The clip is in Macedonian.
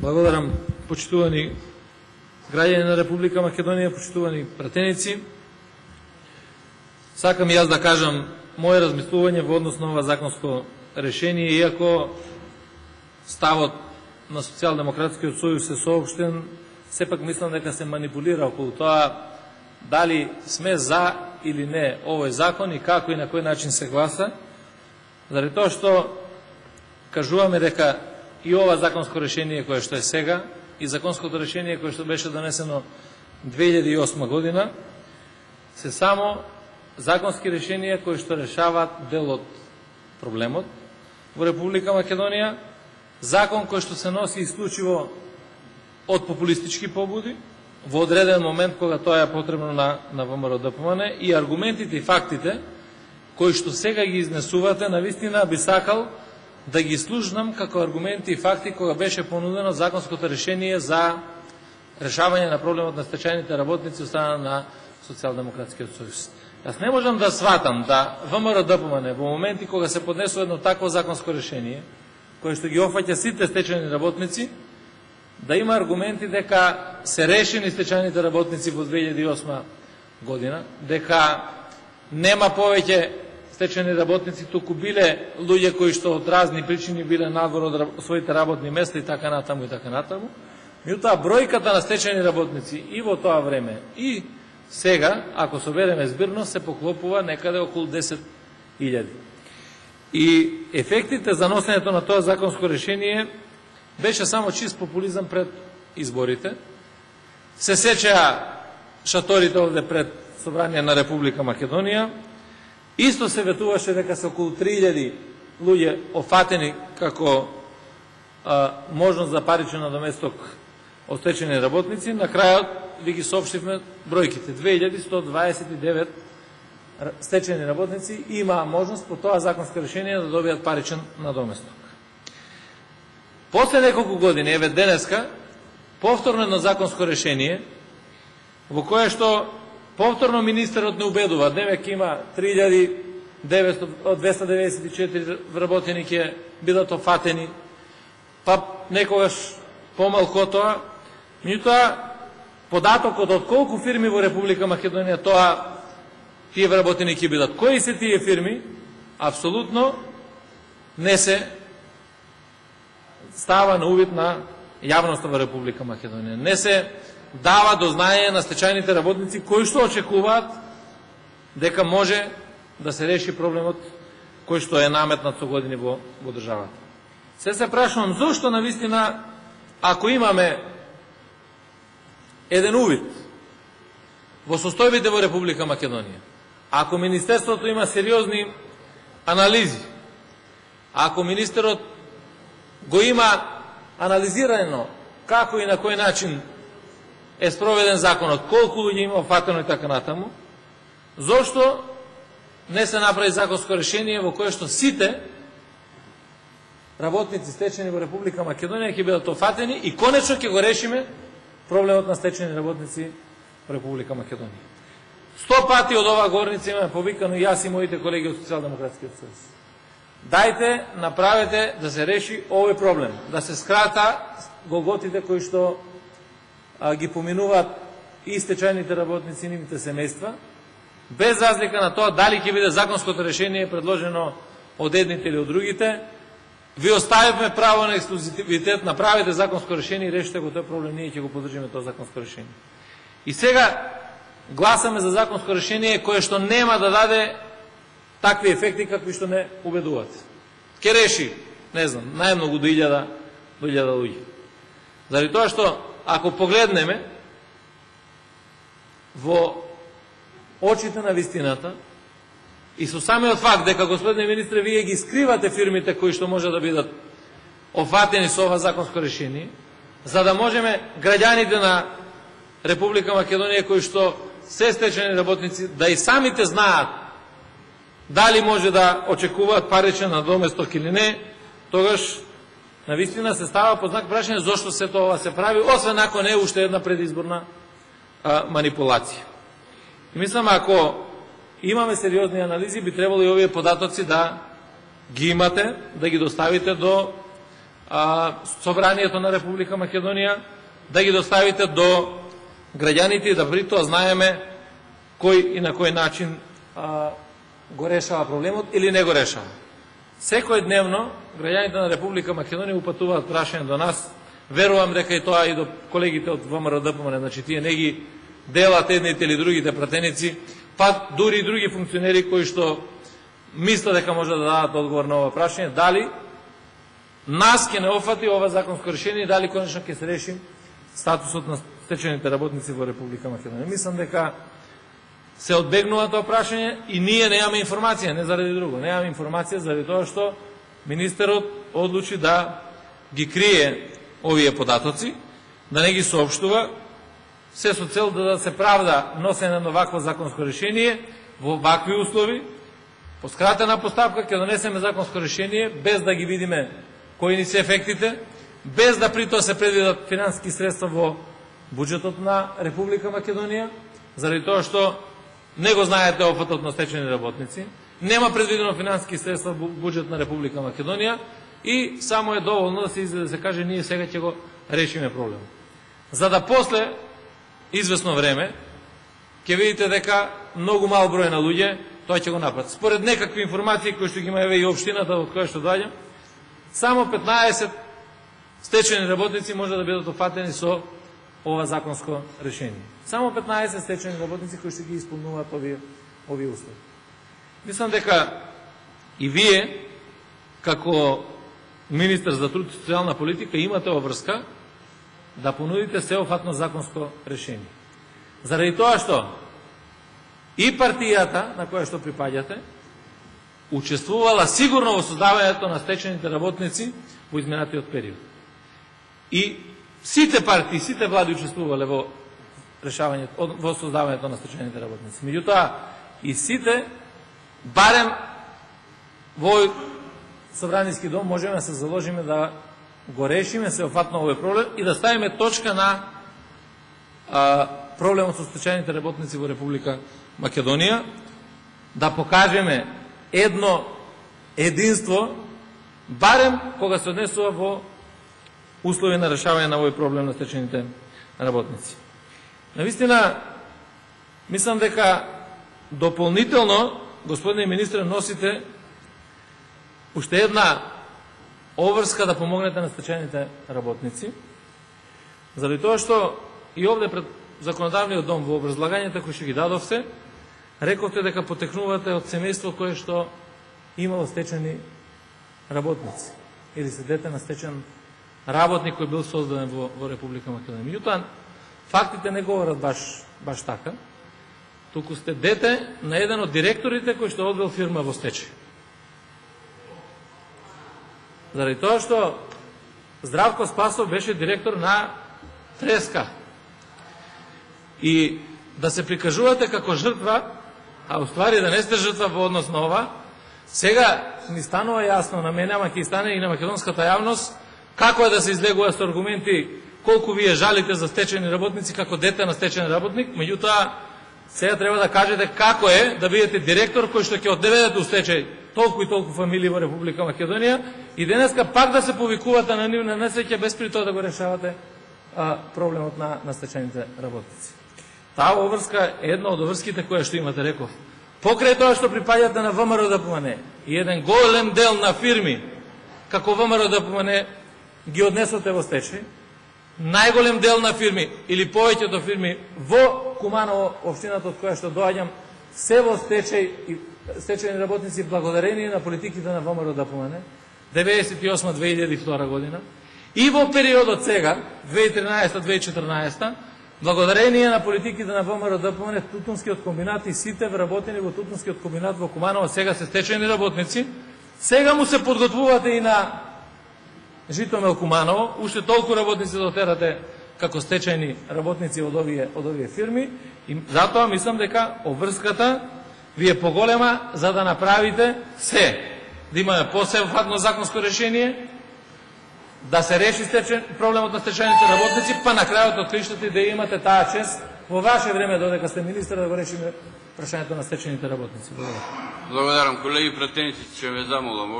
Благодарам, почитувани граѓани на Република Македонија, почитувани пратеници. Сакам и јас да кажам моје размислување во однос на ова законско решение, иако ставот на Социјалдемократскиот сојуз е соопштен, сепак мислам дека се манипулира околу тоа дали сме за или не овој закон и како и на кој начин се гласа, заради тоа што кажуваме дека и ова законско решение кое што е сега и законското решение кое што беше донесено 2008 година се само законски решенија кои што решаваат дел од проблемот во Република Македонија, закон кој што се носи исклучиво од популистички побуди во одреден момент кога тоа е потребно на ВМРО-ДПМН, и аргументите и фактите кои што сега ги изнесувате, навистина би сакал да ги слушнам како аргументи и факти кога беше понудено законското решение за решавање на проблемот на стечајните работници од страна на Социјалдемократскиот сојуз. Јас не можам да сватам да ВМРО-ДПМН во моменти кога се поднесува едно такво законско решение, кое што ги офаќа сите стечајни работници, да има аргументи дека се решени стечајните работници во 2008 година, дека нема повеќе стечајни работници, туку биле луѓе кои што од разни причини биле надвор од своите работни места и така натаму и така натаму. Меѓутоа бројката на стечајни работници и во тоа време и сега, ако собереме збирно, се поклопува некаде околу 10.000. И ефектите за носењето на тоа законско решение беше само чист популизам пред изборите. Се сеќа шаторите овде пред Собрание на Република Македонија. Исто се ветуваше дека се околу 3.000 луѓе офатени како можност за паричен надоместок од стечајни работници. На крајот ви ги соопштивме бројките. 2129 стечајни работници има можност по тоа законско решение да добијат паричен надоместок. После неколку години, еве денеска, повторно едно законско решение во кое што повторно министерот не убедува, демек има 3.294 вработени ќе бидат офатени, па некогаш помалку од тоа. Меѓутоа, податокот од колку фирми во Република Македонија тие вработени ќе бидат, кои се тие фирми, апсолутно не се става на увид на јавноста во Република Македонија. Не се дава до знаење на стечајните работници кои што очекуваат дека може да се реши проблемот кој што е наметнат со години во државата. Се прашувам зошто навистина, ако имаме еден увид во состојбите во Република Македонија, ако Министерството има сериозни анализи, ако министерот го има анализирано како и на кој начин е спроведен законот, колку луѓе има офатено и така натаму, зошто не се направи законско решение во кое што сите работници стечени во Република Македонија ќе бидат офатени и конечно ќе го решиме проблемот на стечени работници во Република Македонија. 100 пати од ова горница имаме повикано јас и моите колеги од Социјалдемократскиот сојуз. Дајте, направете да се реши овој проблем, да се скрата голготите кои што ги поминуваат и стечајните работници и нивните семејства, без разлика на тоа дали ќе биде законското решение предложено од едните или од другите. Ви оставивме право на ексклузивитет, направите законско решение и решите го тој проблем, ние ќе го поддржиме тоа законско решение. И сега гласаме за законско решение кое што нема да даде такви ефекти какви што не убедувате. Ке реши, не знам, најмногу до 1000 луѓе. Заради тоа што ако погледнеме во очите на вистината и со самиот факт дека, господине министре, вие ги скривате фирмите кои што може да бидат офатени со ова законско решение, за да можеме граѓаните на Република Македонија кои што се стечајни работници да и самите знаат дали може да очекуваат паричен надоместок или не, тогаш навистина се става под знак прашање зошто се тоа се прави, освен ако не е уште една предизборна манипулација. И мислам, ако имаме сериозни анализи, би требало и овие податоци да ги имате, да ги доставите до Собранието на Република Македонија, да ги доставите до граѓаните и да при тоа знаеме кој и на кој начин го решава проблемот или не го решава. Секојдневно граѓаните на Република Македонија упатуваат прашања до нас. Верувам дека и тоа и до колегите од ВМРО-ДПМНЕ, значи тие не ги делат едните или другите пратеници, па дури и други функционери кои што мислат дека може да дадат одговор на ова прашање, дали нас ќе не офати ова законско решение, дали конечно ќе се реши статусот на стечените работници во Република Македонија. Мислам дека се одбегнува тоа прашање и ние немаме информација, не заради друго. Немаме информација заради тоа што министерот одлучи да ги крие овие податоци, да не ги соопштува, се со цел да се правда носење на вакво законско решение во вакви услови. По скратена постапка ќе донесеме законско решение без да ги видиме кои ни се ефектите, без да при тоа се предвидат финансиски средства во буџетот на Република Македонија, заради тоа што не го знаете опфатот на стечени работници, нема предвидено финансиски средства во буџет на Република Македонија и само е доволно да се излезе да се каже ние сега ќе го решиме проблемот. За да после известно време ќе видите дека многу мал број на луѓе тоа ќе го направат. Според некакви информации кои што ги има еве и општината од која што доаѓам, само 15 стечени работници може да бидат опфатени со ова законско решение. Само 15 стечени работници кои што ги исполнуваат овие услови. Мислам дека и вие, како министер за труд и социјална политика, имате обврска да понудите сеопфатно законско решение. Заради тоа што и партијата на која што припаѓате учествувала сигурно во создавањето на стечените работници во изминатиот период. И сите партии, сите влади учествувале во решавањето, во создавањето на стечените работници. Меѓутоа, и сите, барем во Собраниски дом, можеме да се заложиме да го решиме сеопфатно овој проблем и да ставиме точка на проблемот со стечените работници во Република Македонија, да покажеме едно единство, барем кога се однесува во услови на решавање на овој проблем на стечените работници. Навистина, мислам дека дополнително, господине министре, носите уште една обврска да помогнете на стечените работници, заради тоа што и овде пред Законодавниот дом во образлагањето кои што ги дадовте, рековте дека потекнувате од семејство кое што имало стечени работници или се дете на стечен работник кој бил создаден во Република Македонија. Меѓутоа, фактите не говорат баш така, туку сте дете на еден од директорите кој што одвел фирма во стечај. Заради тоа што Здравко Спасов беше директор на Треска. И да се прикажувате како жртва, а уствари да не сте жртва во однос на ова, сега ни станува јасно на мене, ама ќе стане и на македонската јавност, како е да се излегува со аргументи колку вие жалите за стечени работници како дете на стечен работник, меѓутоа сега треба да кажете како е да бидете директор кој што ќе одведете у стечај толку и толку фамилии во Република Македонија и денеска пак да се повикувате на нивна несреќа без при тоа да го решавате проблемот на стечените работници. Таа обврска е една од обврските која што имате, реков. Покрај тоа што припаѓате на ВМРО-ДПМНЕ и еден голем дел на фирми, како ВМРО-ДПМНЕ ги однесоте во стечај, најголем дел на фирми или повеќето фирми во Куманово, општината од која што доаѓам, се во стечај и стечајни работници благодарение на политиките на ВМРО-ДПМНЕ 98-2002 година и во периодот сега 2013-2014 благодарение на политиките на ВМРО-ДПМНЕ Тутунскиот комбинат и сите вработени во Тутунскиот комбинат во Куманово сега се стечајни работници. Сега му се подготвувате и на Житомел Куманово, уште толку работници да отерате како стечајни работници од овие фирми и затоа мислам дека обврската ви е поголема за да направите се, да имаме посеопфатно законско решение, да се реши проблемот на стечајните работници, па на крајот од краиштата да имате таа чест во ваше време додека сте министар да го решиме прашањето на стечајните работници. Благодарам. Колеги пратеници, ќе ве замолам,